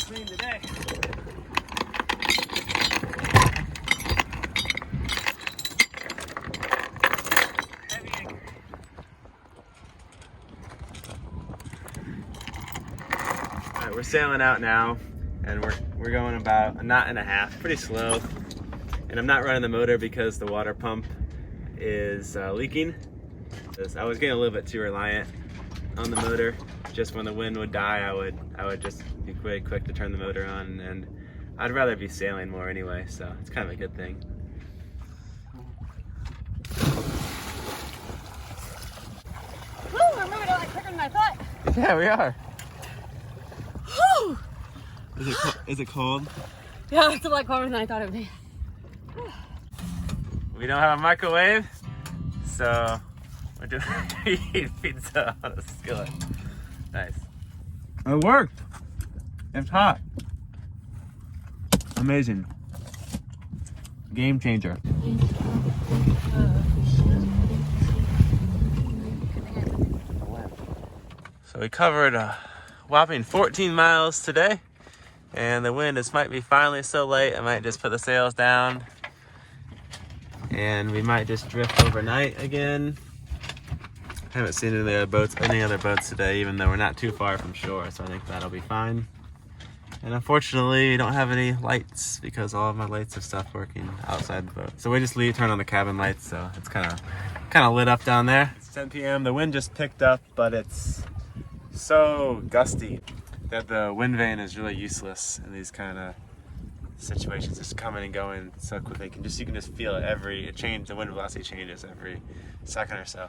Portland, Maine today. Heavy anchor. All right, we're sailing out now, and we're going about a knot and a half, pretty slow. And I'm not running the motor because the water pump is leaking. I was getting a little bit too reliant on the motor. Just when the wind would die, I would just be quick to turn the motor on, and I'd rather be sailing more anyway, so it's kind of a good thing. Woo, we're moving a lot quicker than I thought. Yeah, we are. Whew. Is it cold? Yeah, it's a lot colder than I thought it would be. We don't have a microwave, so we're doing eating pizza on a skillet. Nice. It worked. It's hot. Amazing. Game changer. So we covered a whopping 14 miles today, and the wind might be finally so light I might just put the sails down, and we might just drift overnight again. I haven't seen any other boats today, even though we're not too far from shore, so I think that'll be fine. And unfortunately, we don't have any lights because all of my lights have stopped working outside the boat. So we just turn on the cabin lights, so it's kind of lit up down there. It's 10 p.m. The wind just picked up, but it's so gusty that the wind vane is really useless in these kind of situations. Just coming and going so quickly. You can just feel it the wind velocity changes every second or so.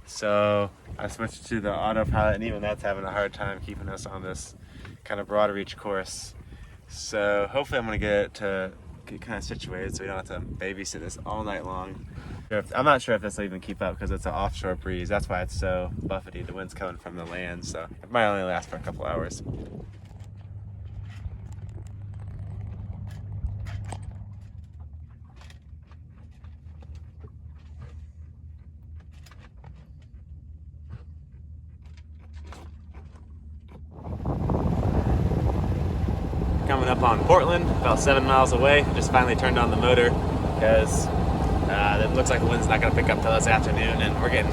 So I switched to the autopilot, and even that's having a hard time keeping us on this kind of broad reach course. So hopefully I'm going to get kind of situated so we don't have to babysit this all night long. I'm not sure if this will even keep up because it's an offshore breeze. That's why it's so buffety. The wind's coming from the land, so it might only last for a couple hours. Coming up on Portland, about 7 miles away. Just finally turned on the motor because it looks like the wind's not going to pick up till this afternoon, and we're getting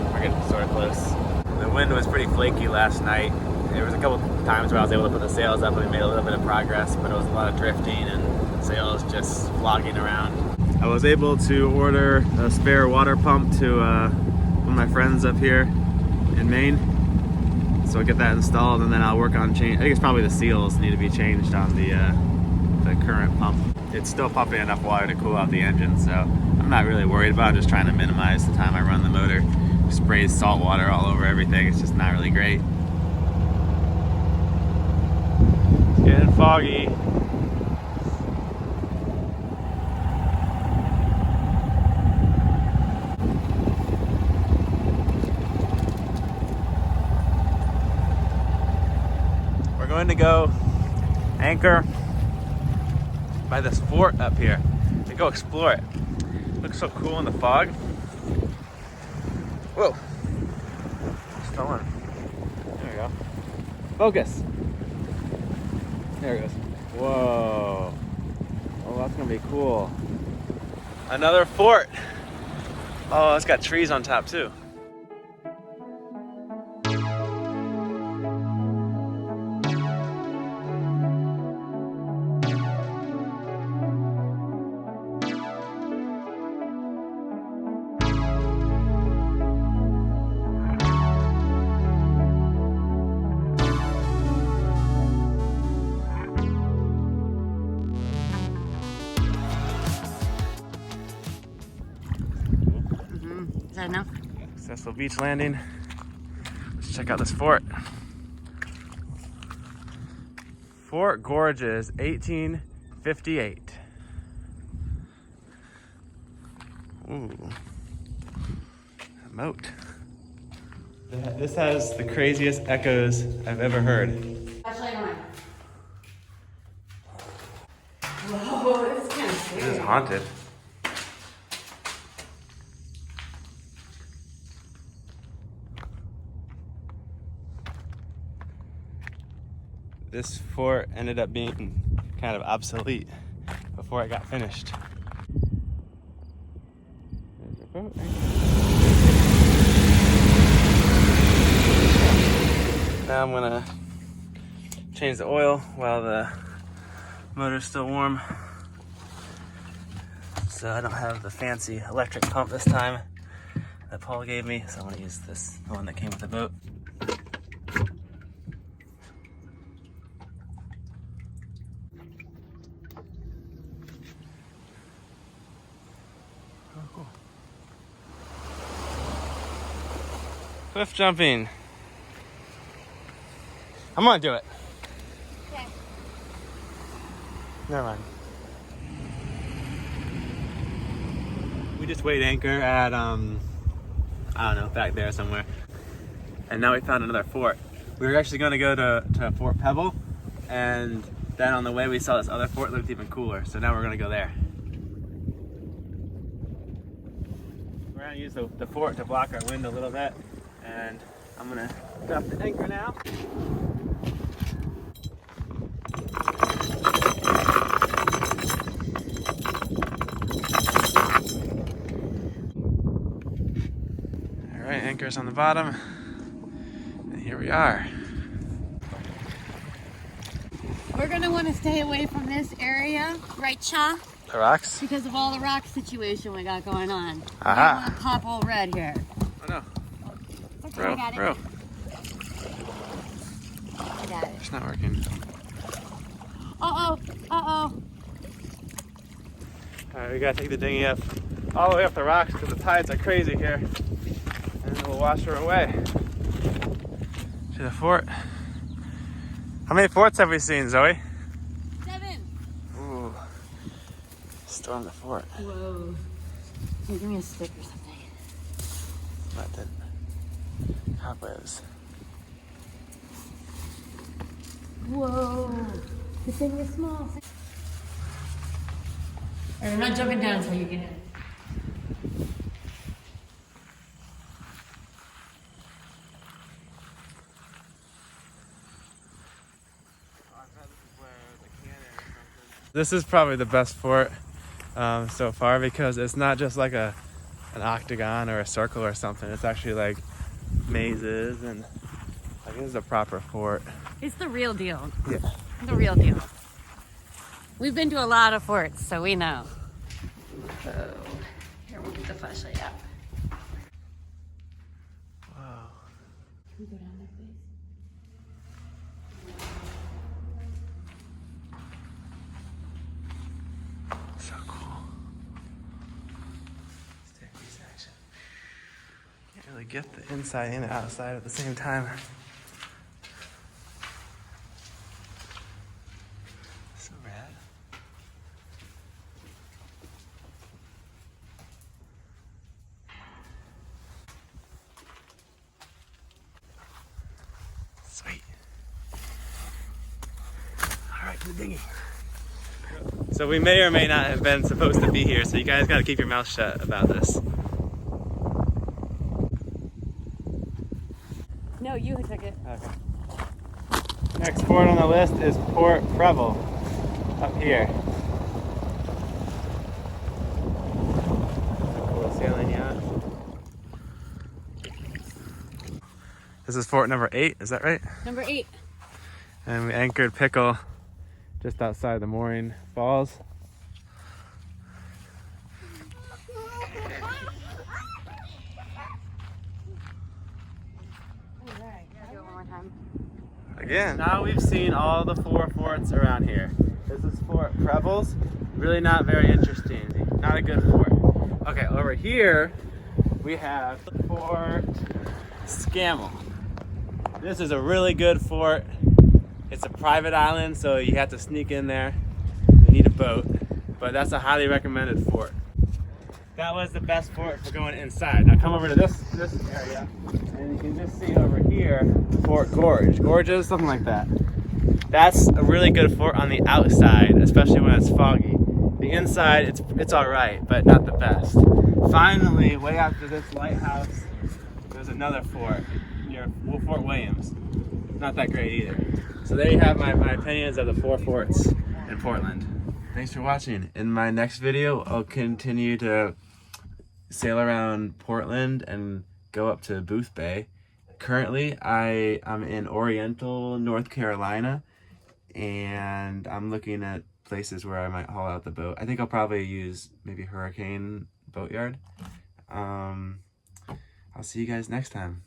sort of close. The wind was pretty flaky last night. There was a couple times where I was able to put the sails up and we made a little bit of progress, but it was a lot of drifting and sails just flogging around. I was able to order a spare water pump to one of my friends up here in Maine. So I'll get that installed, and then I'll work on change. I think it's probably the seals need to be changed on the current pump. It's still pumping enough water to cool out the engine, so I'm not really worried about it. I'm just trying to minimize the time I run the motor. It sprays salt water all over everything. It's just not really great. It's getting foggy. Going to go anchor by this fort up here and go explore it. Looks so cool in the fog. Whoa, stolen. There we go. Focus. There it goes. Whoa. Oh, that's gonna be cool. Another fort. Oh, it's got trees on top too. Is that enough? Successful beach landing. Let's check out this fort. Fort Gorges, 1858. Ooh, a moat. This has the craziest echoes I've ever heard. Actually, I don't know. Whoa, this is kind of scary. This is haunted. this fort ended up being kind of obsolete before it got finished. There's our boat. Now I'm gonna change the oil while the motor's still warm. So I don't have the fancy electric pump this time that Paul gave me, so I'm gonna use this, the one that came with the boat. Oh, cool. Cliff jumping. I'm gonna do it. Okay. Never mind. We just weighed anchor at, I don't know, back there somewhere. And now we found another fort. We were actually gonna go to Fort Pebble, and then on the way we saw this other fort that looked even cooler. So now we're gonna go there. We're gonna use the fort to block our wind a little bit. And I'm gonna drop the anchor now. All right, anchor's on the bottom, and here we are. We're gonna want to stay away from this area, right, Cha? The rocks? Because of all the rock situation we got going on. Aha. We don't want to pop all red here. Oh no. Okay, I got it. Bro. I got it. It's not working. Uh-oh, uh-oh. All right, we gotta take the dinghy up all the way up the rocks because the tides are crazy here. And it will wash her away to the fort. How many forts have we seen, Zoe? 7. Ooh. Storm the fort. Whoa. Hey, give me a stick or something. Let the cobwebs. Whoa. The thing is small. All right, I'm not jumping down until you get in. This is probably the best fort so far because it's not just like an octagon or a circle or something. It's actually like mazes and like this is a proper fort. It's the real deal. Yeah. The real deal. We've been to a lot of forts, so we know. So, here we'll get the flashlight out. Wow. Can we go down there, please? So cool. Staircase action. Can't really get the inside and outside at the same time. So rad. Sweet. All right, to the dinghy. So we may or may not have been supposed to be here, so you guys gotta keep your mouth shut about this. No, you took it. Okay. Next fort on the list is Port Preble, up here. Cool sailing yacht. This is fort number 8, is that right? Number 8. And we anchored Pickle just outside the mooring falls. Again. Now we've seen all the 4 forts around here. This is Fort Prebles. Really not very interesting. Not a good fort. Okay, over here we have Fort Scammell. This is a really good fort. It's a private island, so you have to sneak in there. You need a boat, but that's a highly recommended fort. That was the best fort for going inside. Now come over to this area, and you can just see over here, Fort Gorges, something like that. That's a really good fort on the outside, especially when it's foggy. The inside, it's all right, but not the best. Finally, way after this lighthouse, there's another fort near Fort Williams. Not that great either. So there you have my opinions of the 4 forts in Portland. Thanks for watching. In my next video, I'll continue to sail around Portland and go up to Booth Bay. Currently, I'm in Oriental, North Carolina, and I'm looking at places where I might haul out the boat. I think I'll probably use maybe Hurricane Boatyard. I'll see you guys next time.